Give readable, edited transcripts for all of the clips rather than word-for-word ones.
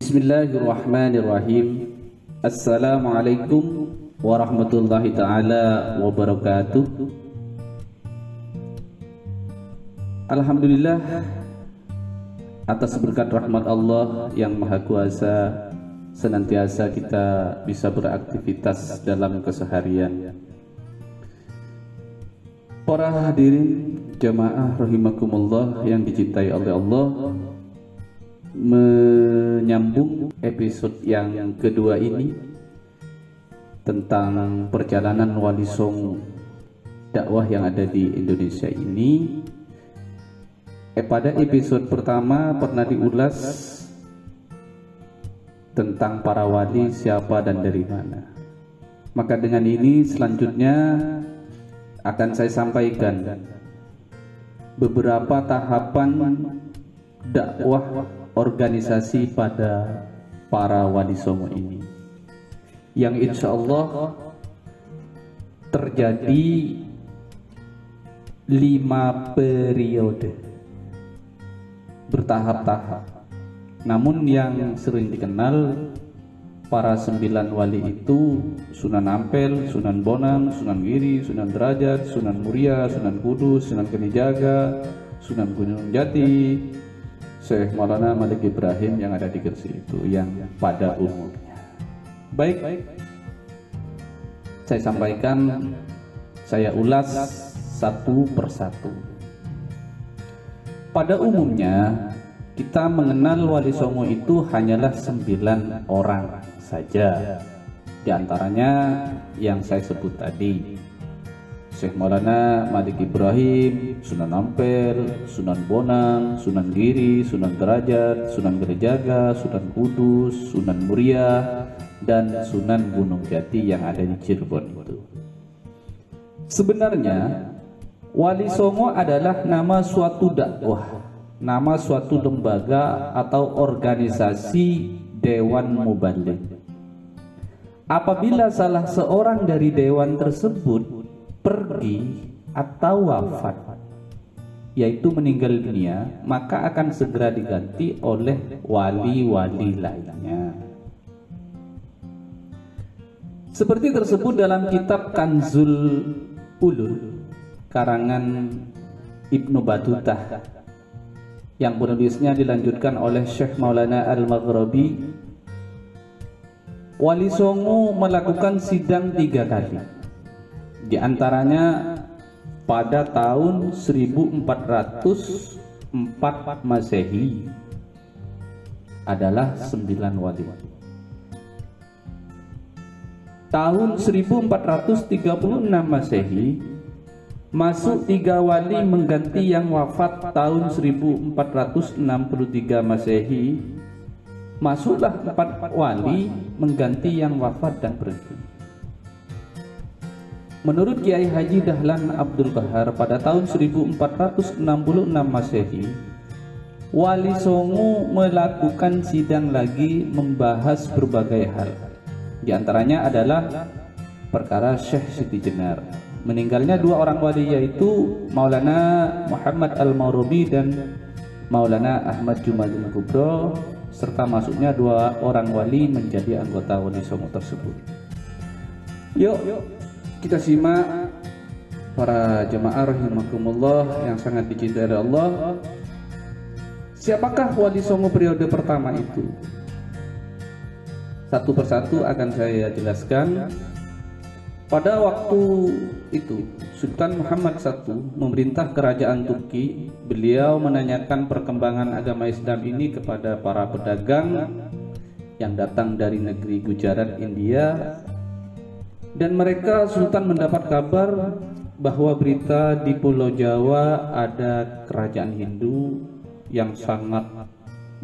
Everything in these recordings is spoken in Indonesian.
Bismillahirrahmanirrahim. Assalamualaikum warahmatullahi ta'ala wabarakatuh. Alhamdulillah, atas berkat rahmat Allah yang Maha Kuasa, senantiasa kita bisa beraktivitas dalam keseharian. Para hadirin jamaah rahimakumullah yang dicintai oleh Allah, menyambung episode yang kedua ini tentang perjalanan Wali Songo dakwah yang ada di Indonesia ini. Pada episode pertama pernah diulas tentang para wali, siapa dan dari mana. Maka dengan ini selanjutnya akan saya sampaikan beberapa tahapan dakwah organisasi pada para Wali Songo ini, yang insya Allah terjadi 5 periode bertahap-tahap. Namun yang sering dikenal para 9 wali itu Sunan Ampel, Sunan Bonang, Sunan Giri, Sunan Derajat, Sunan Muria, Sunan Kudus, Sunan Kalijaga, Sunan Gunung Jati, Syekh Maulana Malik Ibrahim yang ada di Gresik itu, yang pada umumnya. Baik, saya sampaikan, saya ulas satu persatu. Pada umumnya kita mengenal Wali Songo itu hanyalah 9 orang saja. Di antaranya yang saya sebut tadi, Syekh Maulana Malik Ibrahim, Sunan Ampel, Sunan Bonang, Sunan Giri, Sunan Derajat, Sunan Kalijaga, Sunan Kudus, Sunan Muria, dan Sunan Gunung Jati yang ada di Cirebon itu. Sebenarnya Wali Songo adalah nama suatu dakwah, nama suatu lembaga atau organisasi dewan mubaligh. Apabila salah seorang dari dewan tersebut pergi atau wafat, yaitu meninggal dunia, maka akan segera diganti oleh wali-wali lainnya. Seperti tersebut dalam kitab Kanzul Ulul karangan Ibnu Batutah, yang penulisnya dilanjutkan oleh Syekh Maulana Al-Maghribi. Wali Songo melakukan sidang 3 kali. Di antaranya pada tahun 1404 Masehi adalah 9 wali. Tahun 1436 Masehi masuk 3 wali mengganti yang wafat tahun 1463 Masehi. Masuklah 4 wali mengganti yang wafat dan pergi. Menurut Kiai Haji Dahlan Abdul Qahar, pada tahun 1466 Masehi, Wali Songo melakukan sidang lagi membahas berbagai hal. Di antaranya adalah perkara Syekh Siti Jenar. Meninggalnya 2 orang wali, yaitu Maulana Muhammad Al-Maghribi dan Maulana Ahmad Jumadil Kubro, serta masuknya 2 orang wali menjadi anggota Wali Songo tersebut. Yuk kita simak para jemaah rahimakumullah yang sangat dicintai oleh Allah. Siapakah Wali Songo periode pertama itu? Satu persatu akan saya jelaskan. Pada waktu itu Sultan Muhammad I memerintah kerajaan Turki. Beliau menanyakan perkembangan agama Islam ini kepada para pedagang yang datang dari negeri Gujarat, India. Dan mereka, Sultan mendapat kabar bahwa berita di Pulau Jawa ada kerajaan Hindu yang sangat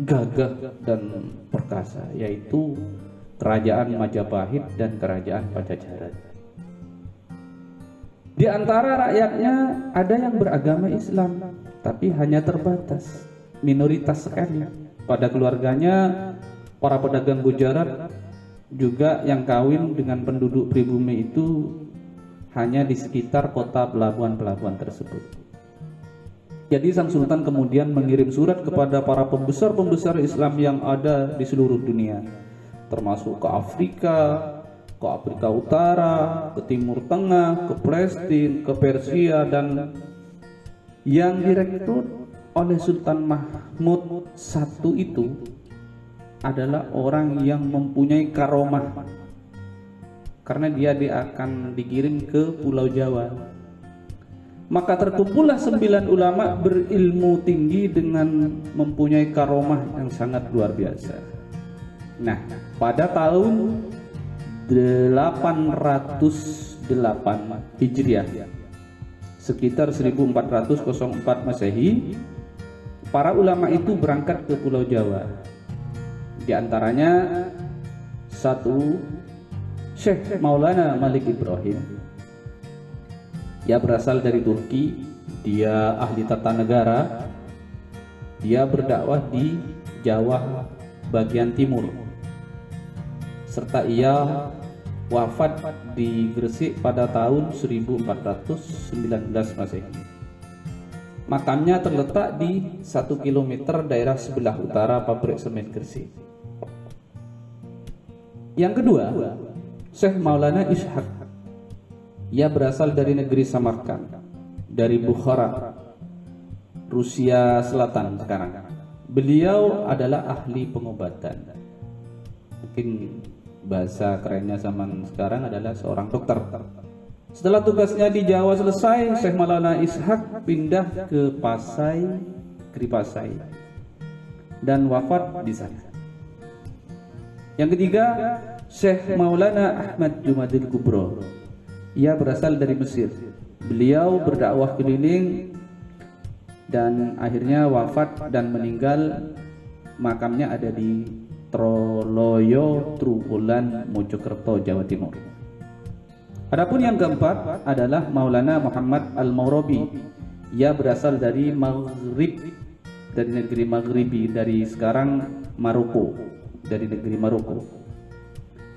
gagah dan perkasa, yaitu kerajaan Majapahit dan kerajaan Pajajaran. Di antara rakyatnya ada yang beragama Islam, tapi hanya terbatas, minoritas sekali. Pada keluarganya, para pedagang Gujarat juga yang kawin dengan penduduk pribumi itu hanya di sekitar kota pelabuhan-pelabuhan tersebut. Jadi sang sultan kemudian mengirim surat kepada para pembesar-pembesar Islam yang ada di seluruh dunia, termasuk ke Afrika Utara, ke Timur Tengah, ke Palestina, ke Persia, dan yang direkrut oleh Sultan Mahmud I itu adalah orang yang mempunyai karomah, karena dia akan dikirim ke Pulau Jawa. Maka terkumpullah 9 ulama berilmu tinggi dengan mempunyai karomah yang sangat luar biasa. Nah, pada tahun 808 Hijriah, sekitar 1404 Masehi, para ulama itu berangkat ke Pulau Jawa. Di antaranya satu, Syekh Maulana Malik Ibrahim. Dia berasal dari Turki, dia ahli tata negara, dia berdakwah di Jawa bagian timur, serta ia wafat di Gresik pada tahun 1419 Masehi. Makamnya terletak di 1 km daerah sebelah utara pabrik semen Gresik. Yang kedua, Syekh Maulana Ishaq. Ia berasal dari negeri Samarkand, dari Bukhara, Rusia Selatan sekarang. Beliau adalah ahli pengobatan. Mungkin bahasa kerennya zaman sekarang adalah seorang dokter. Setelah tugasnya di Jawa selesai, Syekh Maulana Ishaq pindah ke Pasai, dan wafat di sana. Yang ketiga, Syekh Maulana Ahmad Jumadil Kubro. Ia berasal dari Mesir. Beliau berdakwah keliling dan akhirnya wafat dan meninggal. Makamnya ada di Troloyo, Truwulan, Mojokerto, Jawa Timur. Adapun yang keempat adalah Maulana Muhammad Al-Maghribi. Ia berasal dari Maghrib, dari negeri Maghribi, dari sekarang Maroko, dari negeri Maroko.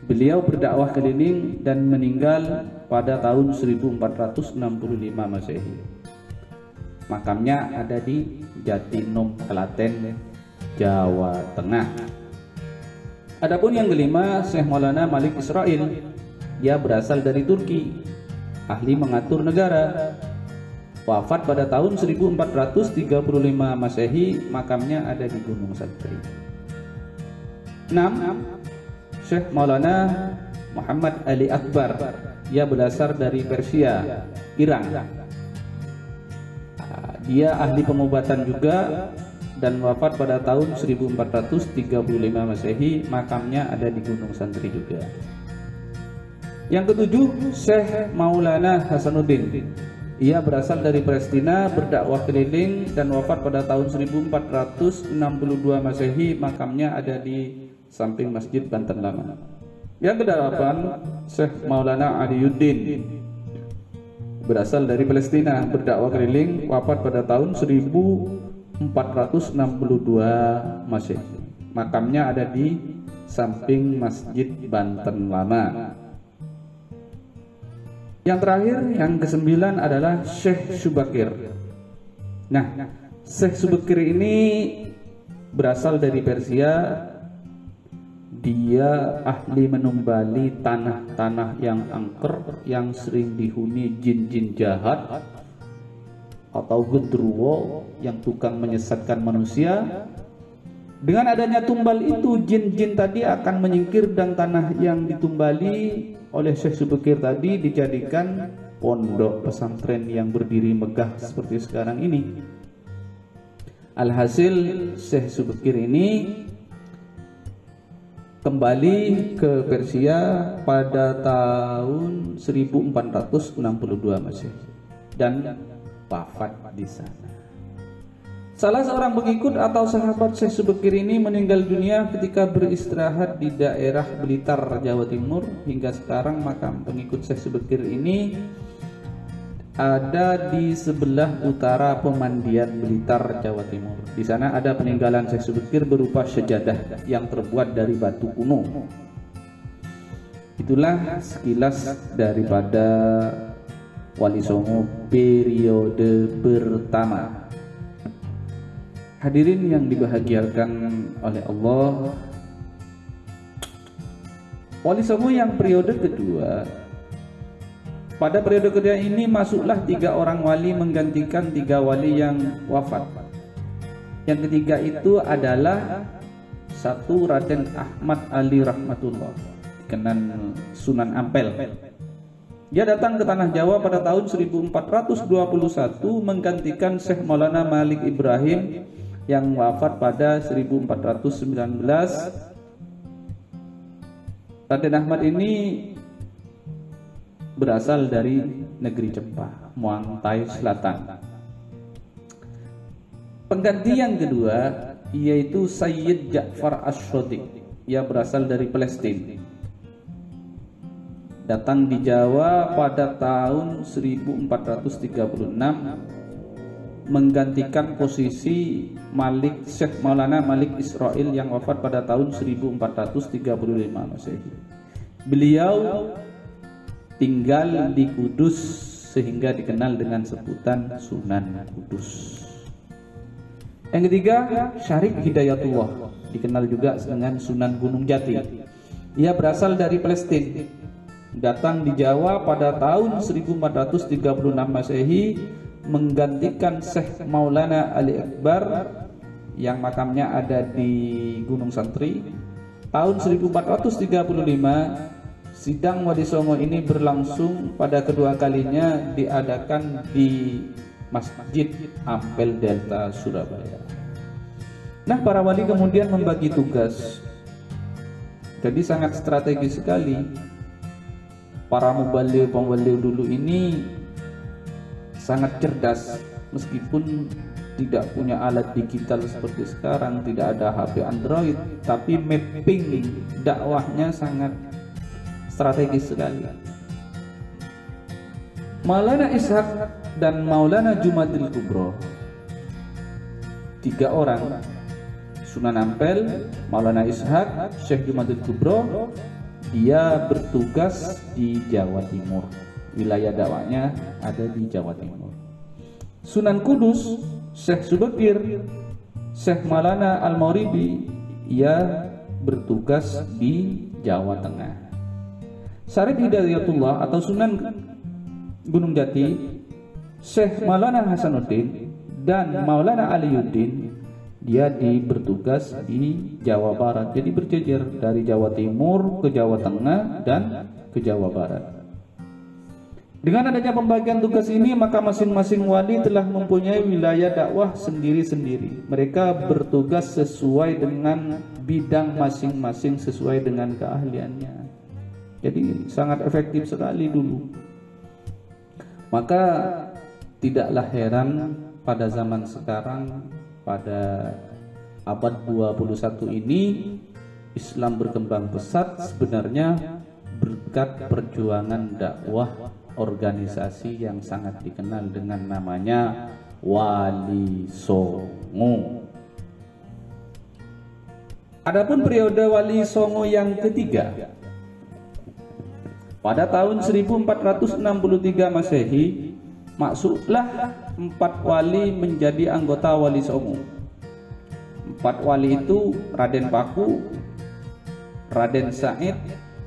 Beliau berdakwah keliling dan meninggal pada tahun 1465 Masehi. Makamnya ada di Jatinum, Klaten, Jawa Tengah. Adapun yang kelima, Syekh Maulana Malik Israil. Ia berasal dari Turki, ahli mengatur negara. Wafat pada tahun 1435 Masehi. Makamnya ada di Gunung Santri. 6. Syekh Maulana Muhammad Ali Akbar. Ia berasal dari Persia, Iran. Dia ahli pengobatan juga dan wafat pada tahun 1435 Masehi. Makamnya ada di Gunung Santri juga. Yang ketujuh, Syekh Maulana Hasanuddin. Ia berasal dari Palestina, berdakwah keliling dan wafat pada tahun 1462 Masehi. Makamnya ada di samping Masjid Banten Lama. Yang kedelapan, Syekh Maulana Aliuddin. Berasal dari Palestina, berdakwah keliling, wafat pada tahun 1462 Masehi. Makamnya ada di samping Masjid Banten Lama. Yang terakhir, yang kesembilan adalah Syekh Subakir. Nah, Syekh Subakir ini berasal dari Persia. Dia ahli menumbali tanah-tanah yang angker, yang sering dihuni jin-jin jahat atau gendruwo yang tukang menyesatkan manusia. Dengan adanya tumbal itu, jin-jin tadi akan menyingkir dan tanah yang ditumbali oleh Syekh Subakir tadi dijadikan pondok pesantren yang berdiri megah seperti sekarang ini. Alhasil, Syekh Subakir ini kembali ke Persia pada tahun 1462 Masehi dan wafat di sana. Salah seorang pengikut atau sahabat Syekh Subakir ini meninggal dunia ketika beristirahat di daerah Blitar, Jawa Timur. Hingga sekarang makam pengikut Syekh Subakir ini ada di sebelah utara pemandian Blitar, Jawa Timur. Di sana ada peninggalan Syekh Subakir berupa sejadah yang terbuat dari batu kuno. Itulah sekilas daripada Wali Songo periode pertama. Hadirin yang dibahagiakan oleh Allah, Wali Songo yang periode kedua, pada periode kedua ini masuklah 3 orang wali menggantikan 3 wali yang wafat. Yang ketiga itu adalah satu Raden Ahmad Ali Rahmatullah, dikenal Sunan Ampel. Dia datang ke tanah Jawa pada tahun 1421 menggantikan Syekh Maulana Malik Ibrahim yang wafat pada 1419. Raden Ahmad ini berasal dari negeri Cempah, Muang Thai Selatan. Pengganti yang kedua yaitu Sayyid Ja'far Ash-Shadiq. Ia berasal dari Palestina. Datang di Jawa pada tahun 1436 menggantikan posisi Malik Syekh Maulana Malik Israel yang wafat pada tahun 1435 Masehi. Beliau tinggal di Kudus sehingga dikenal dengan sebutan Sunan Kudus. Yang ketiga, Syarif Hidayatullah, dikenal juga dengan Sunan Gunung Jati. Ia berasal dari Palestina. Datang di Jawa pada tahun 1436 Masehi menggantikan Syekh Maulana Ali Akbar yang makamnya ada di Gunung Santri. Tahun 1435 sidang Wali Songo ini berlangsung pada kedua kalinya diadakan di Masjid Ampel Delta Surabaya. Nah, para wali kemudian membagi tugas. Jadi sangat strategis sekali. Para mubaligh pembaligh dulu ini sangat cerdas, meskipun tidak punya alat digital seperti sekarang, tidak ada HP Android, tapi mapping dakwahnya sangat strategis sekali. Maulana Ishaq dan Maulana Jumadil Kubro, 3 orang, Sunan Ampel, Maulana Ishaq, Syekh Jumadil Kubro, dia bertugas di Jawa Timur. Wilayah dakwahnya ada di Jawa Timur. Sunan Kudus, Syekh Subakir, Syekh Maulana Al-Mauribi, ia bertugas di Jawa Tengah. Syarif Hidayatullah atau Sunan Gunung Jati, Syekh Maulana Hasanuddin dan Maulana Aliyuddin, dia bertugas di Jawa Barat. Jadi berjejer dari Jawa Timur ke Jawa Tengah dan ke Jawa Barat. Dengan adanya pembagian tugas ini, maka masing-masing wali telah mempunyai wilayah dakwah sendiri-sendiri. Mereka bertugas sesuai dengan bidang masing-masing, sesuai dengan keahliannya. Jadi sangat efektif sekali dulu. Maka tidaklah heran pada zaman sekarang, pada abad 21 ini, Islam berkembang pesat sebenarnya berkat perjuangan dakwah organisasi yang sangat dikenal dengan namanya Wali Songo. Adapun periode Wali Songo yang ketiga, pada tahun 1463 Masehi, masuklah 4 wali menjadi anggota Wali Songo. 4 wali itu Raden Paku, Raden Said,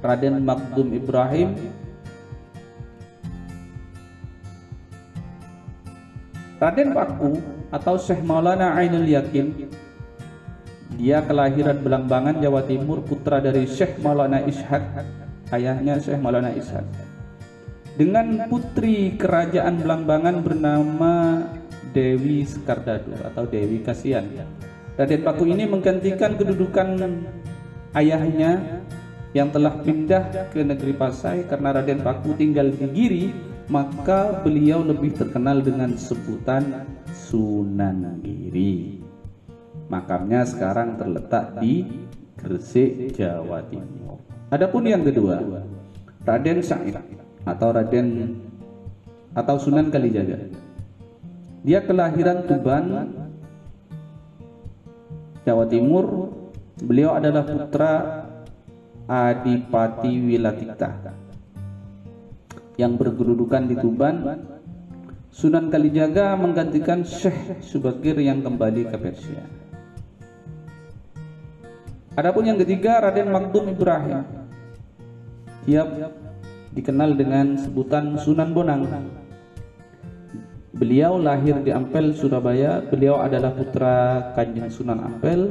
Raden Makdum Ibrahim, Raden Paku atau Syekh Maulana Ainul Yakin. Dia kelahiran Belambangan, Jawa Timur, putra dari Syekh Maulana Ishaq, ayahnya Syekh Maulana Ishaq, dengan putri kerajaan Belambangan bernama Dewi Skardado atau Dewi Kasihan. Raden Paku ini menggantikan kedudukan ayahnya yang telah pindah ke negeri Pasai. Karena Raden Paku tinggal di Giri, maka beliau lebih terkenal dengan sebutan Sunan Giri. Makamnya sekarang terletak di Gresik, Jawa Timur. Adapun yang kedua, Raden Said atau Sunan Kalijaga. Dia kelahiran Tuban, Jawa Timur. Beliau adalah putra Adipati Wilatita yang berkedudukan di Tuban. Sunan Kalijaga menggantikan Syekh Subagir yang kembali ke Persia. Adapun yang ketiga, Raden Maktum Ibrahim, dia dikenal dengan sebutan Sunan Bonang. Beliau lahir di Ampel, Surabaya. Beliau adalah putra Kanjeng Sunan Ampel.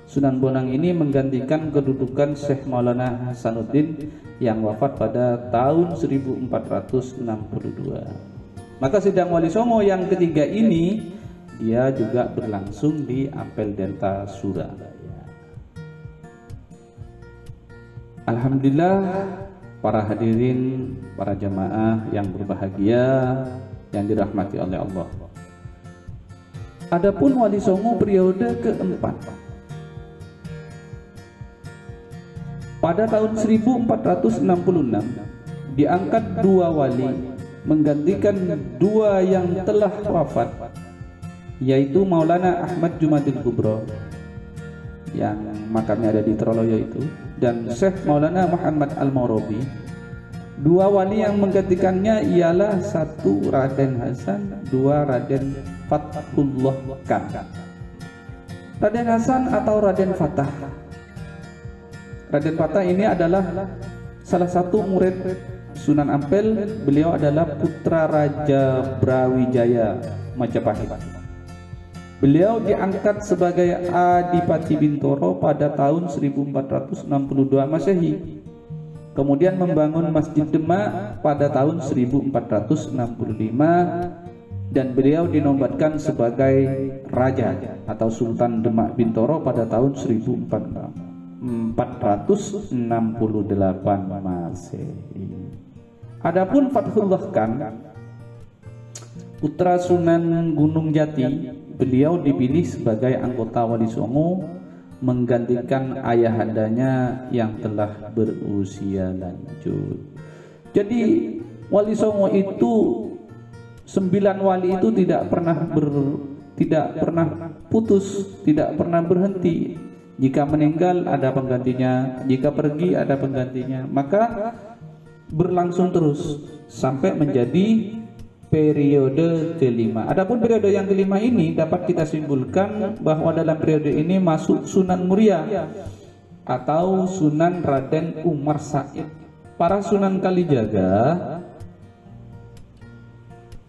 Sunan Bonang ini menggantikan kedudukan Syekh Maulana Hasanuddin yang wafat pada tahun 1462. Maka sidang Wali Songo yang ketiga ini dia juga berlangsung di Ampel Delta, Surabaya. Alhamdulillah, para hadirin, para jamaah yang berbahagia, yang dirahmati oleh Allah. Adapun Wali Songo periode keempat, pada tahun 1466 diangkat dua wali menggantikan dua yang telah wafat, yaitu Maulana Ahmad Jumadil Kubro yang makamnya ada di Troloyo itu, dan Syekh Maulana Muhammad Al-Morobi. Dua wali yang menggantikannya ialah satu Raden Hasan, dua Raden Fathullah Khan. Raden Hasan atau Raden Fatah. Raden Fatah ini adalah salah satu murid Sunan Ampel. Beliau adalah putra Raja Brawijaya Majapahit. Beliau diangkat sebagai Adipati Bintoro pada tahun 1462 Masehi. Kemudian membangun Masjid Demak pada tahun 1465 dan beliau dinobatkan sebagai Raja atau Sultan Demak Bintoro pada tahun 1468 Masehi. Adapun Fathullah Khan, putra Sunan Gunung Jati, beliau dipilih sebagai anggota Wali Songo menggantikan ayahandanya yang telah berusia lanjut. Jadi Wali Songo itu 9 wali itu tidak pernah putus, tidak pernah berhenti. Jika meninggal ada penggantinya, jika pergi ada penggantinya, maka berlangsung terus sampai menjadi periode kelima. Adapun periode yang kelima ini dapat kita simpulkan bahwa dalam periode ini masuk Sunan Muria atau Sunan Raden Umar Said. Para Sunan Kalijaga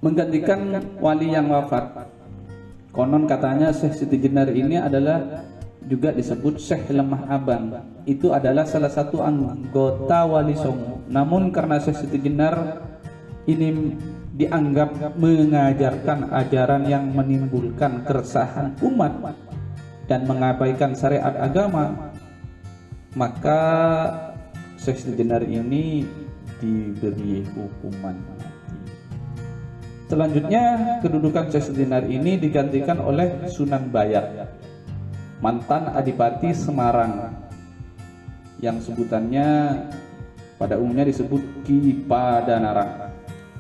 menggantikan wali yang wafat. Konon katanya Syekh Siti Jenar ini adalah juga disebut Syekh Lemah Abang. Itu adalah salah satu anggota Wali Songo. Namun karena Syekh Siti Jenar ini dianggap mengajarkan ajaran yang menimbulkan keresahan umat dan mengabaikan syariat agama, maka Syekh Siti Jenar ini diberi hukuman mati. Selanjutnya kedudukan Syekh Siti Jenar ini digantikan oleh Sunan Bayat, mantan Adipati Semarang, yang sebutannya pada umumnya disebut Ki Padanarang,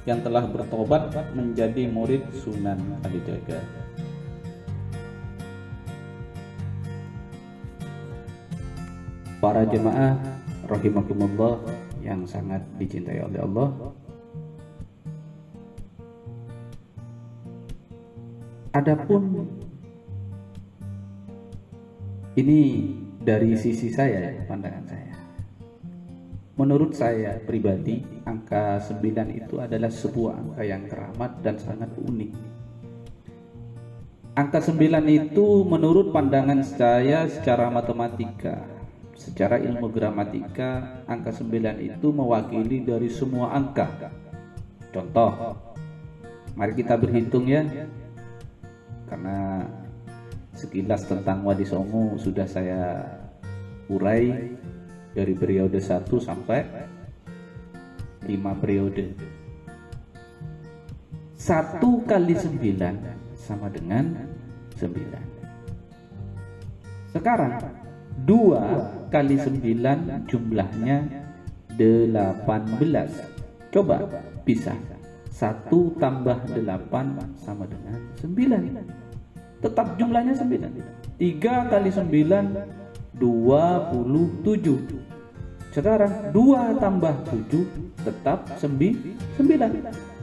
yang telah bertobat menjadi murid Sunan Kalijaga. Para jemaah rahimakumullah yang sangat dicintai oleh Allah, adapun ini dari sisi saya, pandangan saya. Menurut saya pribadi, angka 9 itu adalah sebuah angka yang keramat dan sangat unik. Angka 9 itu menurut pandangan saya secara matematika, secara ilmu gramatika, angka 9 itu mewakili dari semua angka. Contoh, mari kita berhitung ya, karena sekilas tentang Wali Songo sudah saya urai dari periode 1 sampai 5 periode. 1 kali 9 sama dengan 9. Sekarang 2 kali 9 jumlahnya 18. Coba pisah. 1 tambah 8 sama dengan 9. Tetap jumlahnya 9. 3 kali 9 27. Sekarang 2 tambah 7 tetap 9.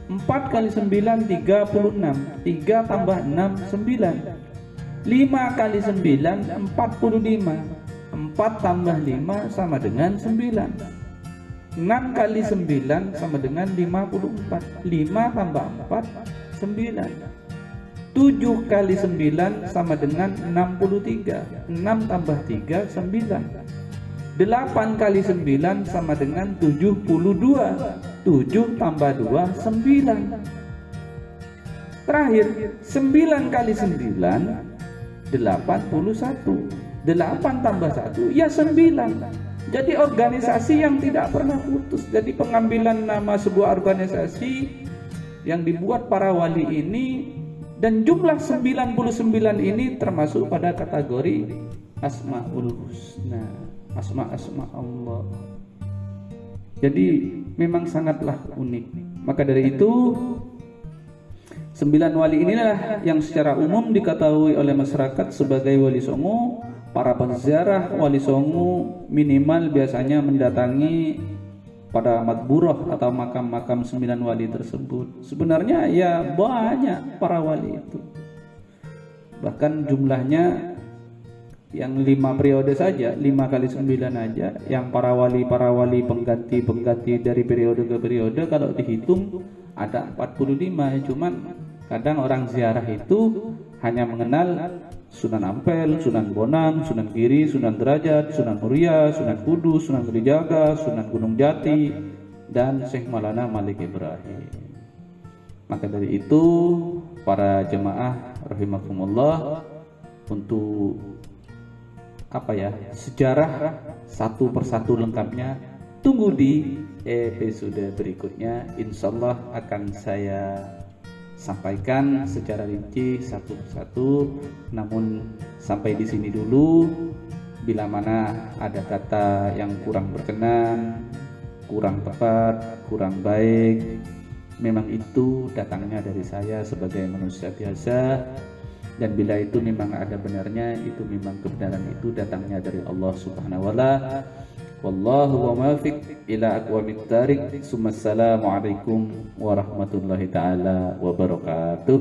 4 kali 9 36. 3 tambah 6 9. 5 kali 9 45. 4 tambah 5 sama dengan 9. 6 kali 9 sama dengan 54. 5 tambah 4 9. 7 kali 9 sama dengan 63. 6 tambah 3 9. 8 kali 9 sama dengan 72. 7 tambah 2 9. Terakhir 9 kali 9 81. 8 tambah 1 ya 9. Jadi organisasi yang tidak pernah putus. Jadi pengambilan nama sebuah organisasi yang dibuat para wali ini, dan jumlah 99 ini termasuk pada kategori Asmaul Husna, asma-asma Allah. Jadi memang sangatlah unik. Maka dari itu 9 wali inilah yang secara umum diketahui oleh masyarakat sebagai wali songo. Para peziarah wali songo minimal biasanya mendatangi pada madburoh atau makam-makam 9 wali tersebut. Sebenarnya ya banyak para wali itu, bahkan jumlahnya yang 5 periode saja, 5 kali 9 aja, yang para wali pengganti dari periode ke periode kalau dihitung ada 45. Cuman kadang orang ziarah itu hanya mengenal Sunan Ampel, Sunan Bonang, Sunan Giri, Sunan Derajat, Sunan Muria, Sunan Kudus, Sunan Kalijaga, Sunan Gunung Jati, dan Syekh Maulana Malik Ibrahim. Maka dari itu para jemaah rahimakumullah, untuk sejarah satu persatu lengkapnya tunggu di episode berikutnya. Insyaallah akan saya sampaikan secara rinci satu persatu. Namun sampai di sini dulu. Bila mana ada kata yang kurang berkenan, kurang tepat, kurang baik, memang itu datangnya dari saya sebagai manusia biasa. Dan bila itu memang ada benarnya, itu memang kebenaran itu datangnya dari Allah Subhanahu wa ta'ala. Wallahu wa muwaffiq ila aqwamit thariq. Assalamualaikum warahmatullahi taala wabarakatuh.